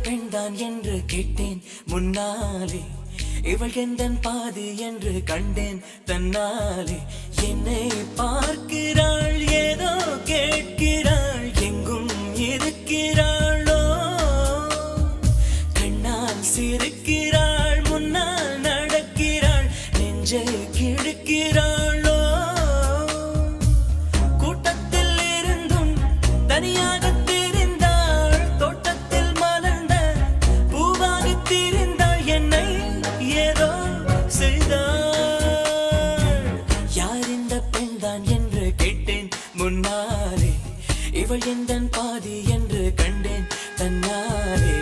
பெண்தான் என்று கேட்டேன் முன்னாலே, இவள் எந்தன் பாதி என்று கண்டேன் தன்னாலே. என்னை பார்க்கிறாள், ஏதோ கேட்கிறாள், எங்கும் இருக்கிறாளோ, கண்ணால் சிரிக்கிறாள், முன்னால் நடக்கிறாள், நெஞ்சை கிழக்கிறாளோ. கூட்டத்தில் இருந்தும் தனியாக தெரிந்தாள், தோட்டத்தில் மலர்ந்த பூவாக திரிந்தாள், என்னை ஏதோ செய்தாள். யார் இந்த பெண்தான் என்று கேட்டேன் முன்னாலே, இவள் எந்தன் பாதி என்று கண்டேன் தன்னாலே.